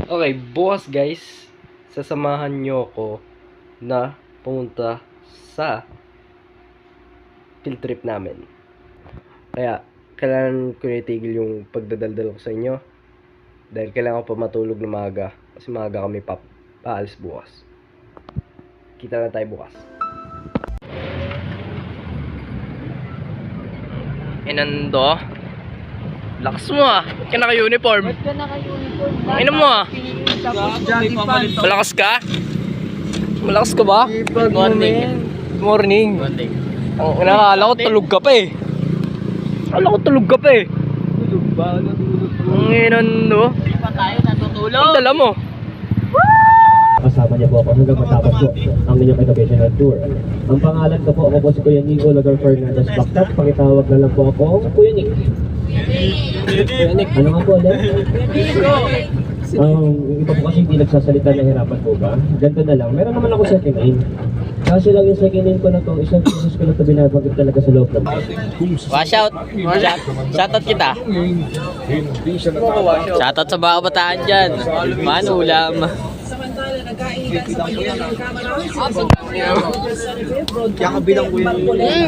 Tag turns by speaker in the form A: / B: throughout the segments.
A: Okay, bukas guys, sasamahan nyo ko na pumunta sa field trip namin. Kaya, kailangan ko itigil yung pagdadaldal ko sa inyo. Dahil kailangan ko pa matulog na maaga. Kasi maaga kami paalis bukas. Kita na tayo bukas. Inando. Lakas mo ah. Ba't ka naka-uniform?
B: Ba't ka naka-uniform?
A: Ina mo ah. Malakas ka? Malakas ka ba? Good morning. Good morning. Ang nakakala ko tulog ka pa eh. Akala ko tulog ka pa eh.
B: Tulog ba? Natulog ko.
A: Ang inando.
B: Hindi pa tayo natutulog.
A: Ang dala mo.
C: Kasama niya po ako hanggang matapos po ang inyong educational tour. Ang pangalan ko po, ako po si Kuya Nico Lagar Fernandez Bactat. Pakitawag na lang po ako, Kuya Nick. Kuya Nick, ano nga po ulit? Yung iba po kasi hindi nagsasalita, nahirapan po ba? Ganito na lang, meron naman ako second name. Kaso lang yung second name ko na to, isang process ko na ito binabagit talaga sa loob ng
A: Wash out. Shout out kita. Shout out sa mga kabataan dyan. Paano ulam?
B: Kaya kabilang ko yun.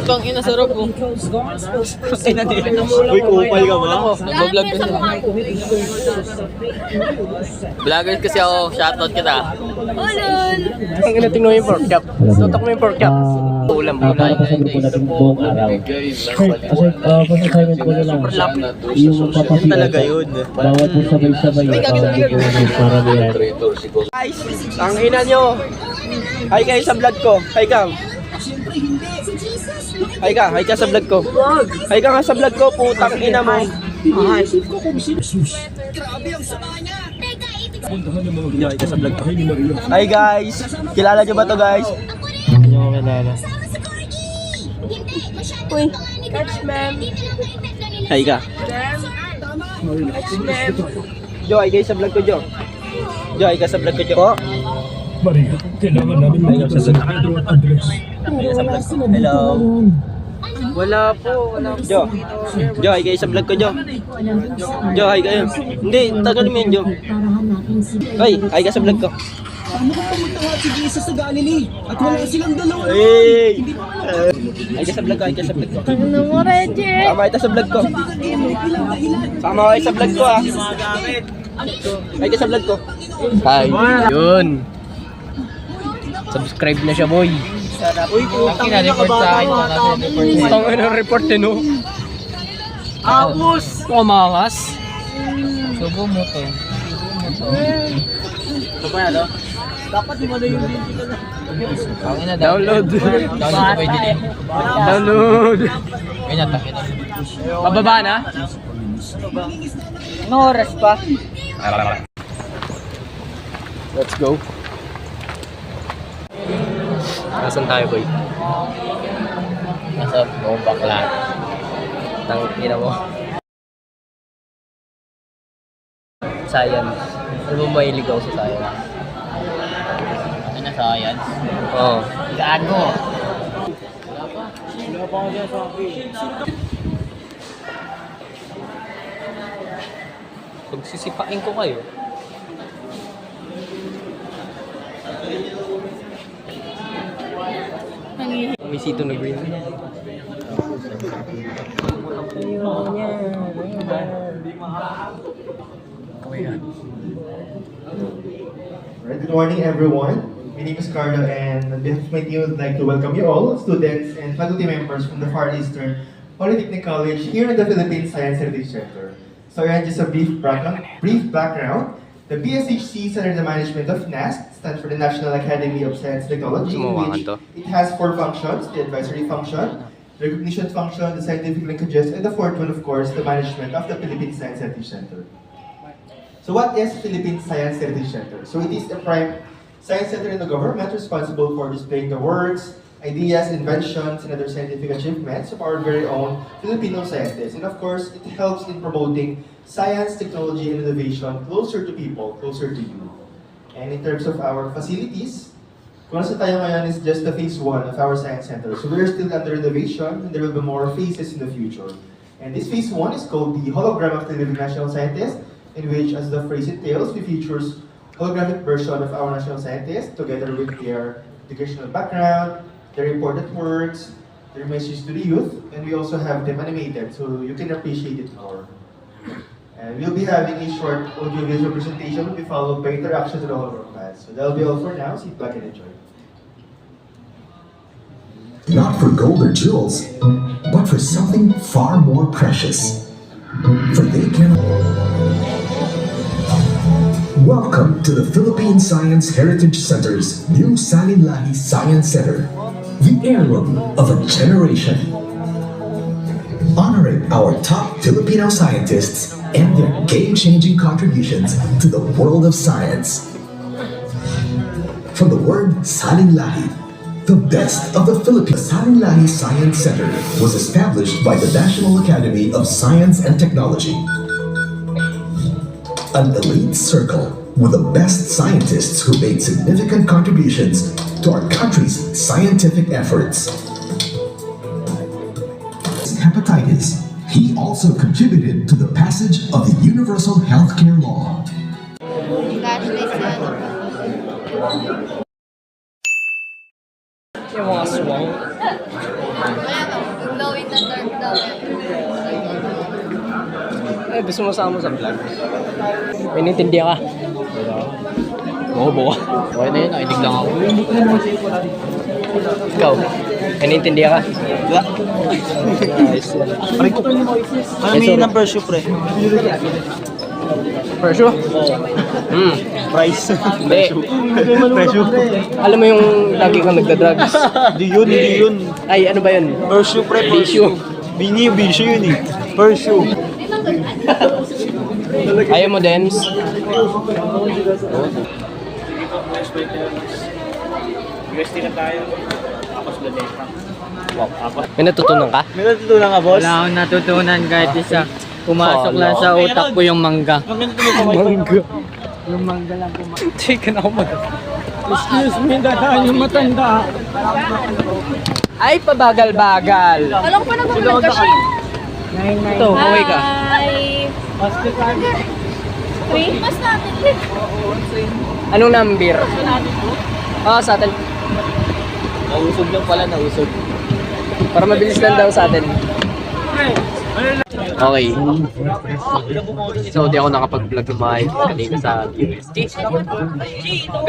A: Kang ina sarap po.
B: Uy, kupal ka ba?
A: Vlog kasi. Vlogger kasi ako. Shout out kita. Ang ina tingnan mo yung pork chop. Tutok mo yung pork chop. Ulam.
C: Para po sa grupo natin buong araw. Kasi first assignment ko na lang, yung papasikat
A: Talaga yun.
C: bawat po sabay-sabay yung para niyan.
A: Guys, ang ina nyo. Hi kayo sa vlog ko. Hi ka. Hi ka sa vlog ko. Hi ka nga sa vlog ko, putang ina mo. Hi ka sa vlog ko. Hi guys. Kilala nyo ba to guys? Hindi nyo kilala.
D: Uy, catch ma'am.
A: Hi ka.
D: Catch ma'am.
A: Jo, hi kayo sa vlog ko, Jo. Jo, hi ka sa vlog ko, Jo.
E: Maria, kailangan namin makita sa Pedro at Andres.
A: Hello. Wala po. Jo. Jo, hi kayo sa vlog ko, Jo. Jo, hi kayo. Hindi, tagalin mo yun, Jo. Hoy, hi ka sa vlog ko.
E: Paano kung pumunta nga si Jesus sa Galilee at wala silang dalawa?
A: Hey! Hi ka sa vlog ko, hi ka sa vlog ko.
D: Ano mo, Reggie?
A: Sama kita sa vlog ko. Sama kayo sa vlog ko, ah. Hi ka sa vlog ko. Hi. Yun. Subscribe na siya, boy.
B: Uy, putang ina ka ba?
A: Itong ano report din, no?
B: Apos!
A: Kumangas. Subo mo to.
B: Ito ba yan, no? Dapat di mo na yung link dito na.
A: Download.
B: Download pwede din.
A: Download.
B: Ganyan, takit.
A: Pababa na?
B: Ano oras pa?
A: Let's go. Nasaan tayo, boy?
B: Nasa buong bakla.
A: Tangina mo. Science. Ano mo mahilig ako sa science?
B: Ano na science?
A: Oo.
B: Gago!
A: Pagsisipain ko kayo. May sito na green.
F: Alright, good morning everyone. My name is Carlo and on behalf of my team, I would like to welcome you all, students and faculty members from the Far Eastern Polytechnic College here in the Philippine Science Heritage Center. So ayan, just a brief background. The BSHC Center the Management of NAST stands for the National Academy of Science and Technology, in which it has 4 functions: the advisory function, the recognition function, the scientific linkages, and the 4th one, of course, the management of the Philippine Science Heritage Center. So what is Philippine Science Heritage Center? So it is a prime science center in the government responsible for displaying the works, ideas, inventions, and other scientific achievements of our very own Filipino scientists. And of course, it helps in promoting science, technology, and innovation closer to people, closer to you. And in terms of our facilities, kung nasa tayo ngayon is just the phase 1 of our science center. So we're still under innovation, and there will be more phases in the future. And this phase 1 is called the Hologram of the Living National Scientist, in which, as the phrase entails, we features holographic version of our national scientists together with their educational background, their important works, their message to the youth, and we also have them animated so you can appreciate it more. And we'll be having a short audio-visual presentation will be followed by interactions with all of our class. So that'll be all for now. Sit back and enjoy.
G: Not for gold or jewels, but for something far more precious. For they can... Welcome to the Philippine Science Heritage Center's new Salin Lahi Science Center, the heirloom of a generation. Honoring our top Filipino scientists and their game-changing contributions to the world of science. From the word Salin Lahi, the best of the Philippines. Salin Lahi Science Center was established by the National Academy of Science and Technology. An elite circle with the best scientists who made significant contributions to our country's scientific efforts. Hepatitis. He also contributed to the passage of the Universal Healthcare Law.
A: Yung mga swang.
D: Glow in the dark daw.
A: Eh, gusto mo sama sa vlog? May nintindihan ka? Bobo ka.
B: Okay na yun, nakinig lang ako.
A: Ikaw, may nintindihan ka? Nice.
B: Ano may number shoe, pre?
A: Presyo?
B: Price.
A: Hindi.
B: Presyo.
A: Alam mo yung lagi kang nagda-drugs?
B: Hindi yun.
A: Ay, ano ba yun?
B: Per shoe, pre. Per shoe. Bisyo yun eh. Per shoe.
A: Ayaw mo, Dems? May natutunan ka?
B: May natutunan ka, boss?
H: Wala akong natutunan kahit isa. Pumasok lang sa utak ko yung mangga.
A: Mangga.
H: Yung mangga lang pumasok.
A: Take na ako mag...
H: Excuse me, dadaan yung matanda.
A: Ay, pabagal-bagal.
D: Alam ko pa nag-vlog kasi.
A: Ito, kaway ka.
D: Hi! 3? Mas natin.
A: Anong number? Sa atin.
B: Nausog lang pala, nausog.
A: Para mabilis lang daw sa atin. Okay. So, di ako nakapag-vlog ng maayos kanina sa UST.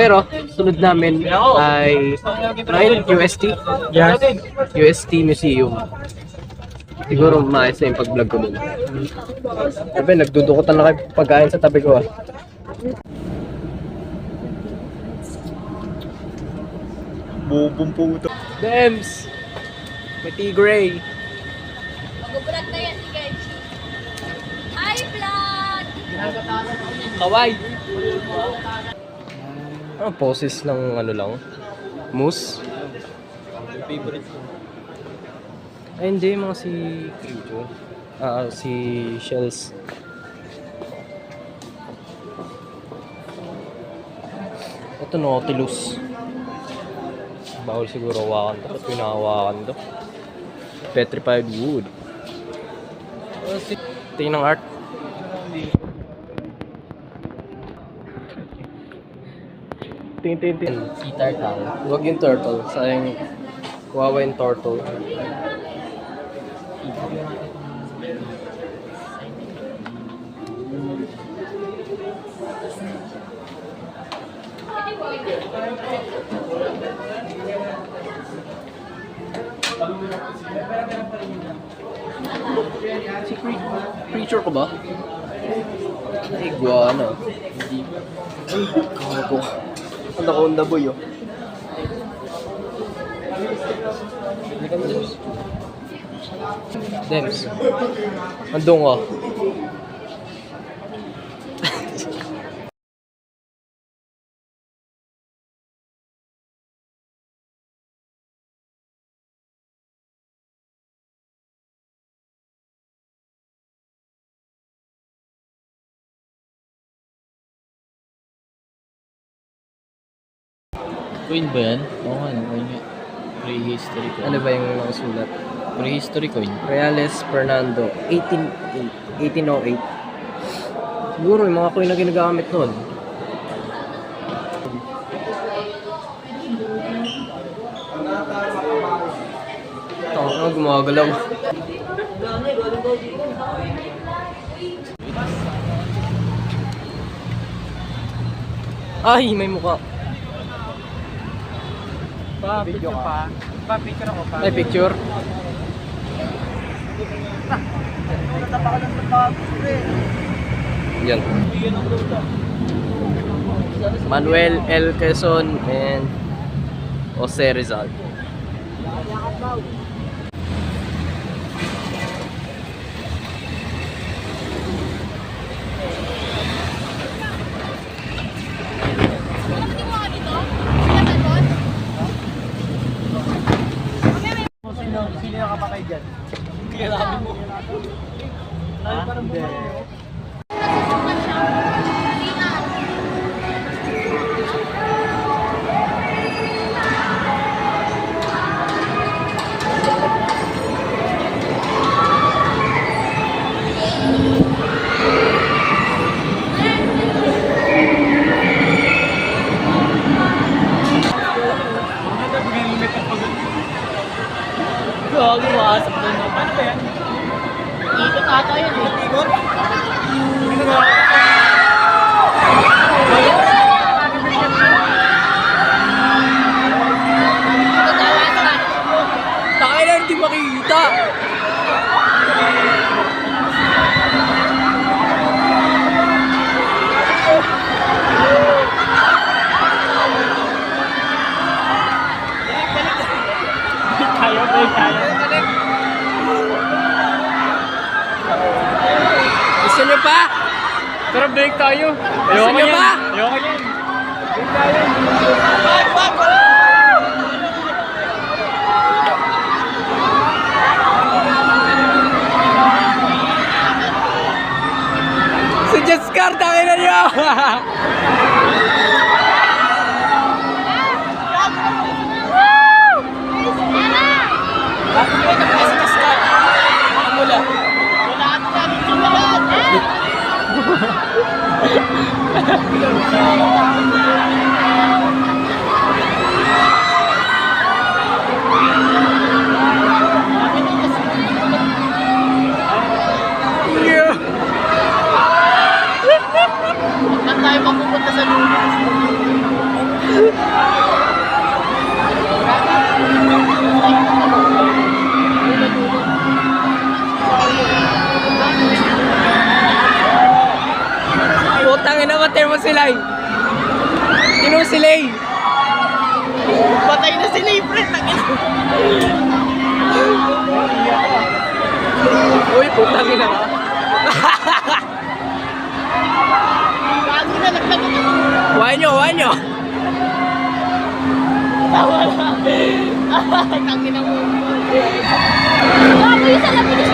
A: Pero, sunod namin ay UST? Yes. UST Museum. Siguro maayos na yung pag-vlog ko dun. Sabi, nagdudukutan na kayo pagkain sa tabi ko
B: Bubong puto.
A: Dems! May tigray.
D: Mag-vlog na yan si Genji. Hi, vlog!
A: Kaway! Poses ng ano lang? Moose? Ay, hindi. Mga si Kryujo. Si Shells. Ito, Nautilus. Bawal siguro hawakan to. Ba't pinahawakan to? Petrified wood. Tingin ng art. Tingin.
B: Sea turtle.
A: Huwag yung turtle. Sayang kawawa yung turtle. Si creature ko ba? Iguana. Ay, gago. Anaconda boy oh. Dems. Andun ka.
B: Coin ba yan? Oo nga, coin nga. Prehistory coin.
A: Ano ba yung nakasulat?
B: Prehistory coin.
A: Reales Fernando, 1808. Siguro yung mga coin na ginagamit noon. Oh, gumagalaw. Ay, may mukha.
B: Picture pa. Picture ako pa.
A: May picture. Yan. Manuel L. Quezon and Jose Rizal.
B: Sino yung kapatay dyan?
H: Gagi, wasap doon. Ano ba yan?
B: Ikot ata yun eh. Ikot?
H: Takay na hindi makikita.
B: Kaya ba yung kaya?
H: Gusto niyo pa?
B: Tara, break tayo.
H: Gusto niyo pa?
B: Ayoko yan. Break tayo.
H: Si Jetscar, takay na niyo!
B: Saan tayo mapupunta sa lunes?
H: Putang ina, matay mo sila eh. Tino sila eh.
B: Patay na sila yung friend.
H: Uy, putang ina ka.
B: Bago na naglagot ako.
H: Huwain nyo, huwain nyo.
B: Tawa na. Ay, tangin ang mo.
D: Bago yung sa labi ni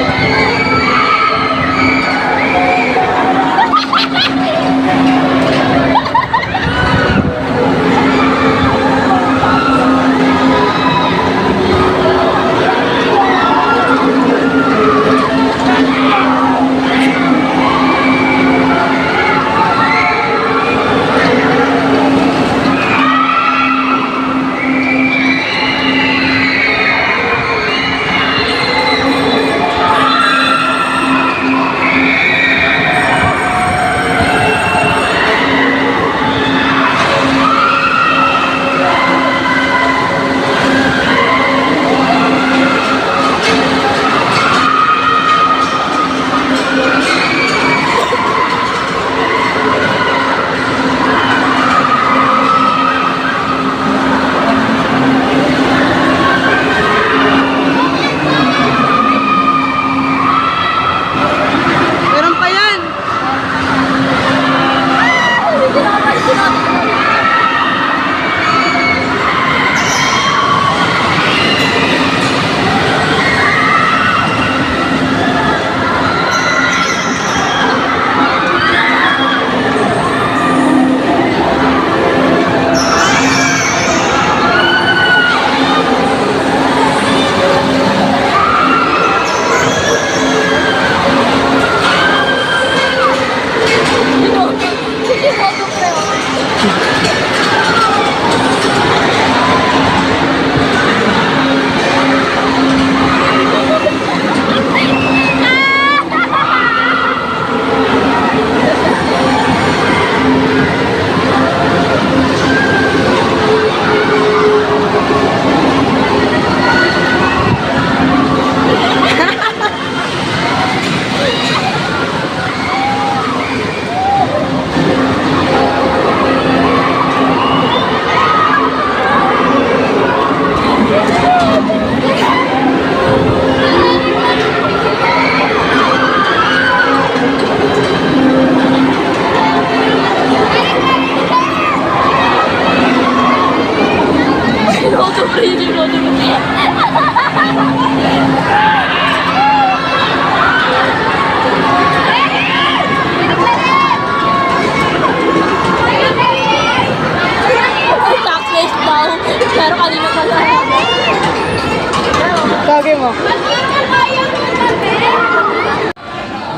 H: gagawin mo?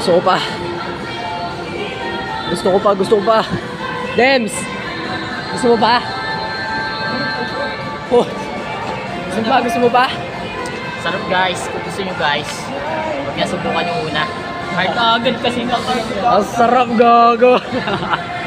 A: Gusto ko pa. Gusto ko pa. Dems! Gusto mo pa? Oh. Gusto mo pa?
B: Sarap guys, kung gusto nyo guys. Huwag niya subukan yung una. Kahit agad kasi
A: Ang sarap gago.